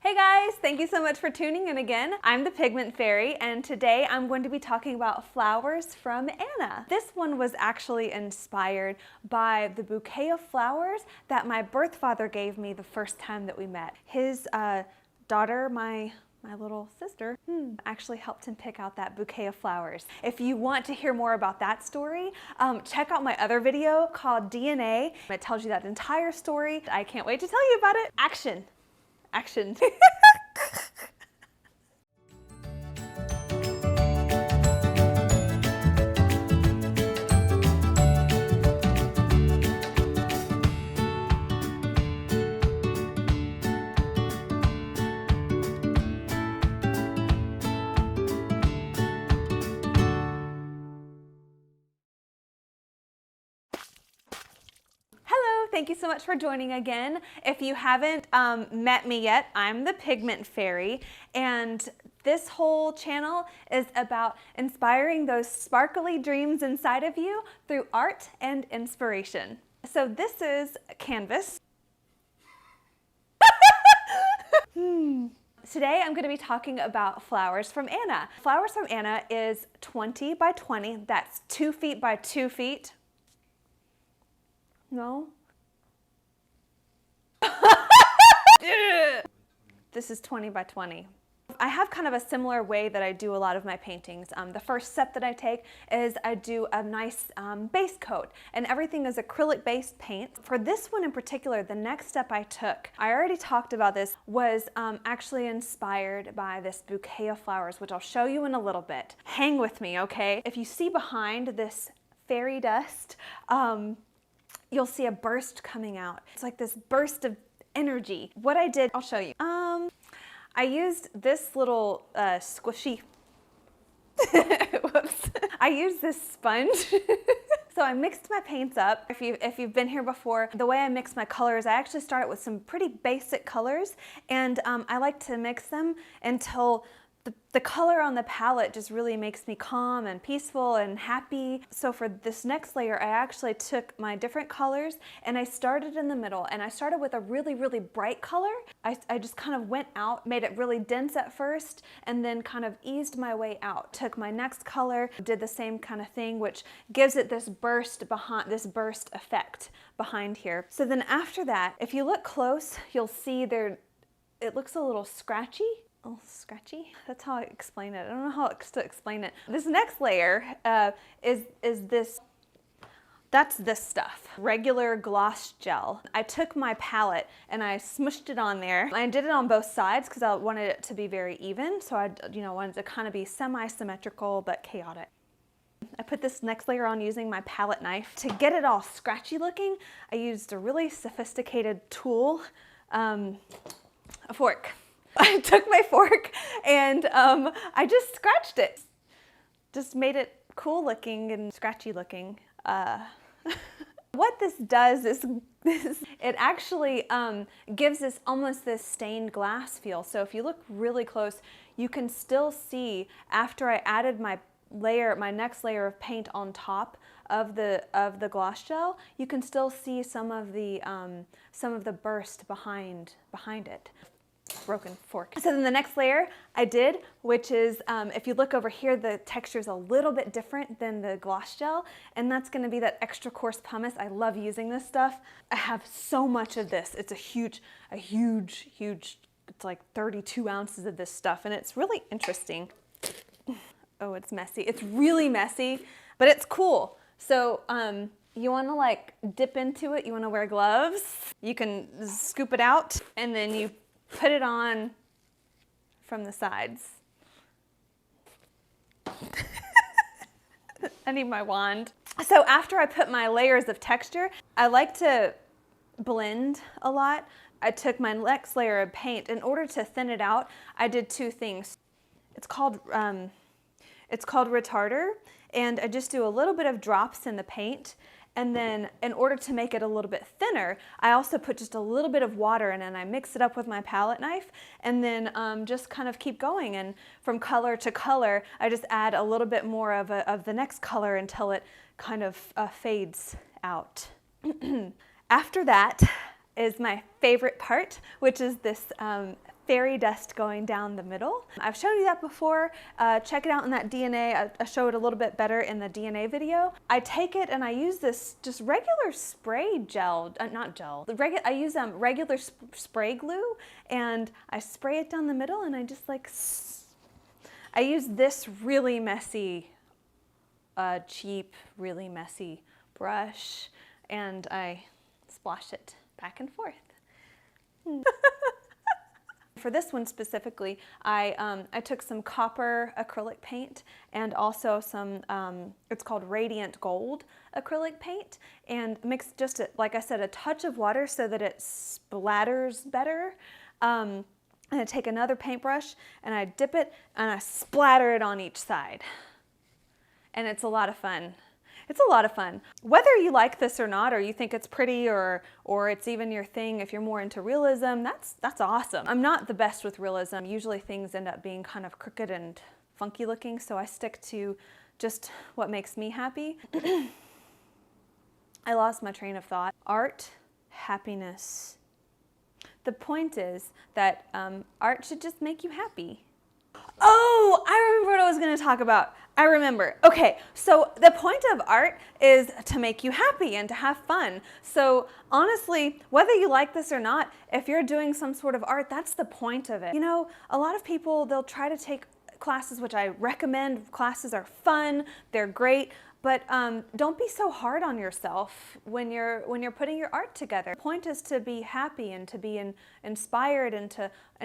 Hey guys, thank you so much for tuning in again. I'm the Pigment Fairy, and today I'm going to be talking about flowers from Anna. This one was actually inspired by the bouquet of flowers that my birth father gave me the first time that we met. His daughter, my little sister, actually helped him pick out that bouquet of flowers. If you want to hear more about that story, check out my other video called DNA. It tells you that entire story. I can't wait to tell you about it. Action. Action. Thank you so much for joining again. If you haven't met me yet, I'm the Pigment Fairy, and this whole channel is about inspiring those sparkly dreams inside of you through art and inspiration. So this is a canvas. Today I'm going to be talking about Flowers from Anna. Flowers from Anna is 20 by 20. That's 2 feet by 2 feet. No? This is 20 by 20. I have kind of a similar way that I do a lot of my paintings. The first step that I take is I do a nice base coat, and everything is acrylic based paint. For this one in particular, the next step I took, I already talked about this, was actually inspired by this bouquet of flowers, which I'll show you in a little bit. Hang with me, okay? If you see behind this fairy dust, you'll see a burst coming out. It's like this burst of energy. What I did, I'll show you. I used this little squishy, whoops. I used this sponge. So I mixed my paints up. If you've been here before, the way I mix my colors, I actually start with some pretty basic colors, and I like to mix them until the color on the palette just really makes me calm and peaceful and happy. So for this next layer, I actually took my different colors and I started in the middle, and I started with a really, really bright color. I just kind of went out, made it really dense at first, and then kind of eased my way out. Took my next color, did the same kind of thing, which gives it this burst effect behind here. So then after that, if you look close, you'll see it looks a little scratchy. Oh, scratchy? That's how I explain it. I don't know how to explain it. This next layer is this. That's this stuff, regular gloss gel. I took my palette and I smushed it on there. I did it on both sides because I wanted it to be very even. So I wanted to kind of be semi-symmetrical but chaotic. I put this next layer on using my palette knife. To get it all scratchy looking, I used a really sophisticated tool, a fork. I took my fork and I just scratched it. Just made it cool looking and scratchy looking. What this does is it actually gives this almost this stained glass feel. So if you look really close, you can still see after I added my next layer of paint on top of the gloss gel, you can still see some of the burst behind it. Broken fork. So then the next layer I did, which is, if you look over here, the texture is a little bit different than the gloss gel, and that's going to be that extra coarse pumice. I love using this stuff. I have so much of this. It's a huge, it's like 32 ounces of this stuff, and it's really interesting. Oh, it's messy. It's really messy, but it's cool. So you want to like dip into it. You want to wear gloves. You can scoop it out, and then you put it on from the sides. I need my wand. So after I put my layers of texture, I like to blend a lot. I took my next layer of paint. In order to thin it out, I did two things. It's called retarder, and I just do a little bit of drops in the paint. And then in order to make it a little bit thinner, I also put just a little bit of water in, and I mix it up with my palette knife, and then just kind of keep going. And from color to color, I just add a little bit more of the next color until it kind of fades out. After that is my favorite part, which is this fairy dust going down the middle. I've shown you that before. Check it out in that DNA. I show it a little bit better in the DNA video. I take it and I use this just regular spray gel, not gel. I use regular spray glue, and I spray it down the middle, and I just like, I use this really messy, cheap, really messy brush, and I splash it back and forth. For this one specifically, I took some copper acrylic paint and also some, it's called Radiant Gold acrylic paint, and mixed just, like I said, a touch of water so that it splatters better. And I take another paintbrush and I dip it and I splatter it on each side. And it's a lot of fun. It's a lot of fun. Whether you like this or not, or you think it's pretty, or it's even your thing, if you're more into realism, that's awesome. I'm not the best with realism. Usually things end up being kind of crooked and funky looking, so I stick to just what makes me happy. I lost my train of thought. Art, happiness. The point is that art should just make you happy. Oh, I remember what I was going to talk about. I remember. Okay, so the point of art is to make you happy and to have fun. So honestly, whether you like this or not, if you're doing some sort of art, that's the point of it. You know, a lot of people, they'll try to take classes, which I recommend. Classes are fun, they're great, but don't be so hard on yourself when you're putting your art together. The point is to be happy and to be inspired and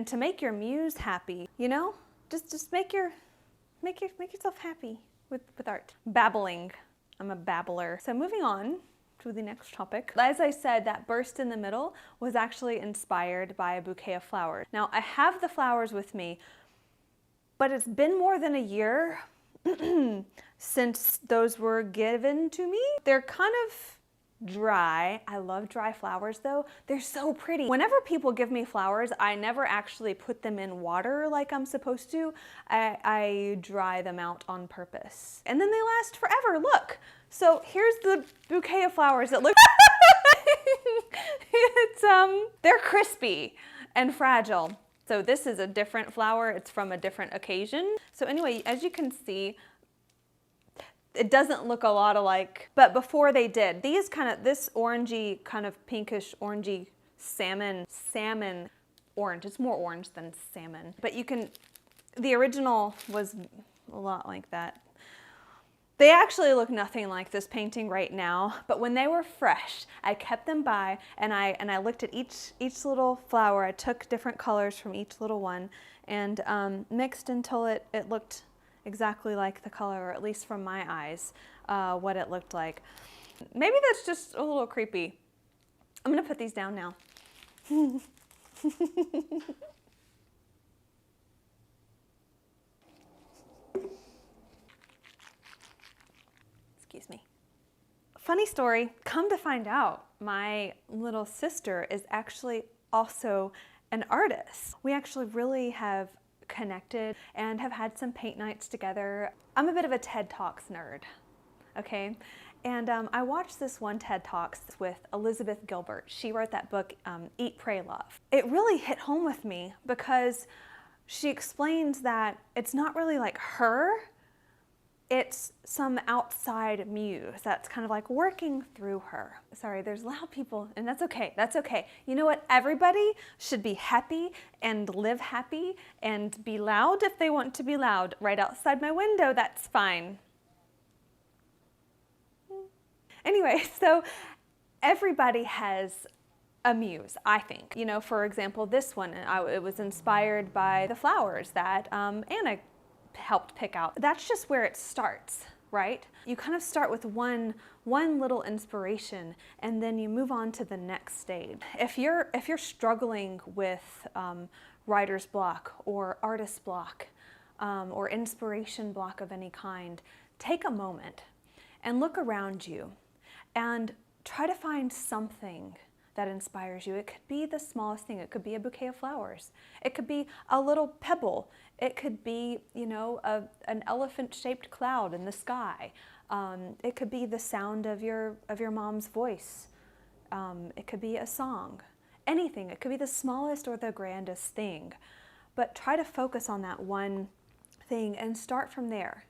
to make your muse happy, you know? Just make yourself happy with art. Babbling. I'm a babbler. So moving on to the next topic. As I said, that burst in the middle was actually inspired by a bouquet of flowers. Now I have the flowers with me, but it's been more than a year since those were given to me. They're kind of dry. I love dry flowers though. They're so pretty. Whenever people give me flowers, I never actually put them in water like I'm supposed to. I dry them out on purpose. And then they last forever. Look. So here's the bouquet of flowers that look they're crispy and fragile. So this is a different flower. It's from a different occasion. So anyway, as you can see, it doesn't look a lot alike, but before they did, this orangey, kind of pinkish orangey salmon orange. It's more orange than salmon, but the original was a lot like that. They actually look nothing like this painting right now, but when they were fresh, I kept them by and I looked at each little flower. I took different colors from each little one and mixed until it looked exactly like the color, or at least from my eyes, what it looked like. Maybe that's just a little creepy. I'm gonna put these down now. Excuse me. Funny story, come to find out, my little sister is actually also an artist. We actually really have connected and have had some paint nights together. I'm a bit of a TED Talks nerd, okay? And I watched this one TED Talks with Elizabeth Gilbert. She wrote that book, Eat, Pray, Love. It really hit home with me because she explains that it's not really like her, it's some outside muse that's kind of like working through her. Sorry, there's loud people, and that's okay, that's okay. You know what? Everybody should be happy and live happy and be loud if they want to be loud. Right outside my window, that's fine. Anyway, so everybody has a muse, I think. You know, for example, this one, it was inspired by the flowers that Anna helped pick out. That's just where it starts, right? You kind of start with one little inspiration and then you move on to the next stage. If you're struggling with writer's block or artist block or inspiration block of any kind, take a moment and look around you and try to find something that inspires you. It could be the smallest thing. It could be a bouquet of flowers. It could be a little pebble. It could be, you know, an elephant-shaped cloud in the sky. It could be the sound of your mom's voice. It could be a song. Anything. It could be the smallest or the grandest thing. but try to focus on that one thing and start from there,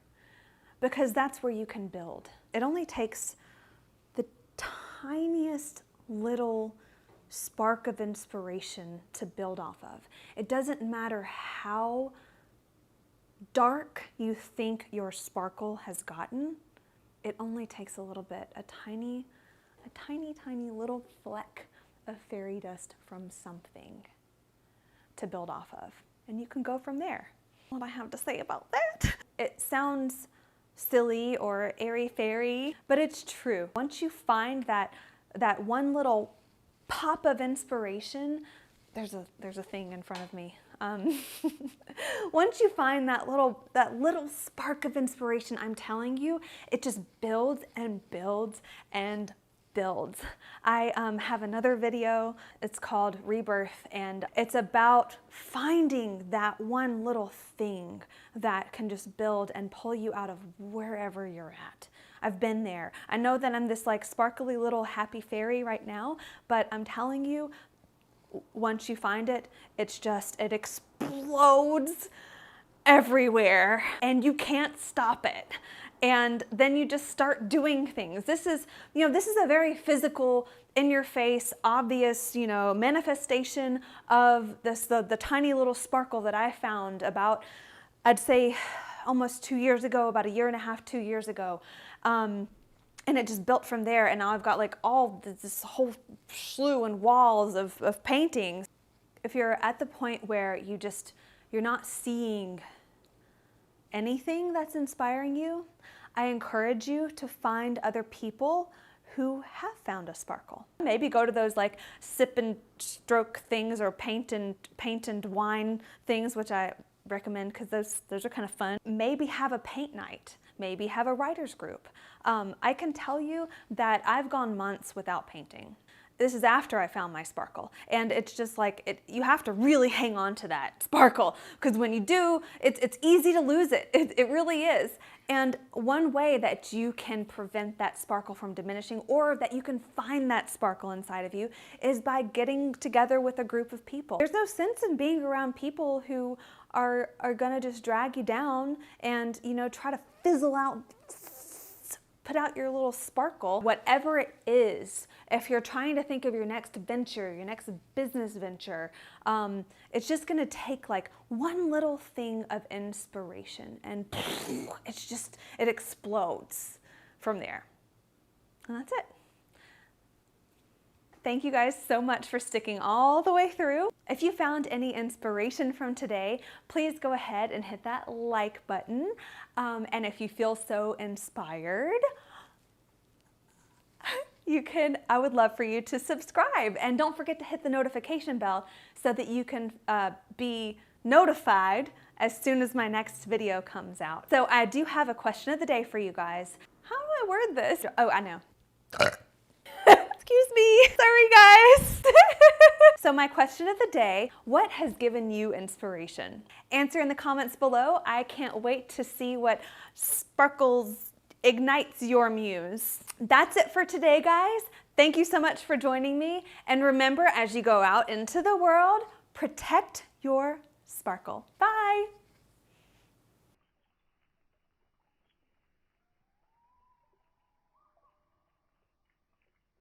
because that's where you can build. It only takes the tiniest little spark of inspiration to build off of. It doesn't matter how dark you think your sparkle has gotten. It only takes a little bit, a tiny little fleck of fairy dust from something to build off of. And you can go from there. What I have to say about that? It sounds silly or airy-fairy, but it's true. Once you find that one little pop of inspiration, there's a thing in front of me. Once you find that little spark of inspiration, I'm telling you, it just builds and builds and builds. I have another video, it's called Rebirth, and it's about finding that one little thing that can just build and pull you out of wherever you're at. I've been there. I know that I'm this like sparkly little happy fairy right now, but I'm telling you, once you find it, it explodes everywhere and you can't stop it. And then you just start doing things. This is a very physical, in your face, obvious, manifestation of the tiny little sparkle that I found about, I'd say almost 2 years ago, about 1.5 years, 2 years ago. And it just built from there, and now I've got like this whole slew and walls of paintings. If you're at the point where you're not seeing anything that's inspiring you, I encourage you to find other people who have found a sparkle. Maybe go to those like sip and stroke things or paint and wine things, which I recommend because those are kind of fun. Maybe have a paint night. Maybe have a writer's group. I can tell you that I've gone months without painting. This is after I found my sparkle. And it's just like, you have to really hang on to that sparkle, because when you do, it's easy to lose it. It really is. And one way that you can prevent that sparkle from diminishing, or that you can find that sparkle inside of you, is by getting together with a group of people. There's no sense in being around people who are gonna just drag you down and try to fizzle out, put out your little sparkle. Whatever it is, if you're trying to think of your next venture, your next business venture, it's just gonna take like one little thing of inspiration, and it explodes from there. And that's it. Thank you guys so much for sticking all the way through. If you found any inspiration from today, please go ahead and hit that like button. And if you feel so inspired, I would love for you to subscribe. And don't forget to hit the notification bell so that you can be notified as soon as my next video comes out. So I do have a question of the day for you guys. How do I word this? Oh, I know. Excuse me, sorry guys. So my question of the day, what has given you inspiration? Answer in the comments below. I can't wait to see what sparkles ignites your muse. That's it for today, guys. Thank you so much for joining me. And remember, as you go out into the world, protect your sparkle. Bye.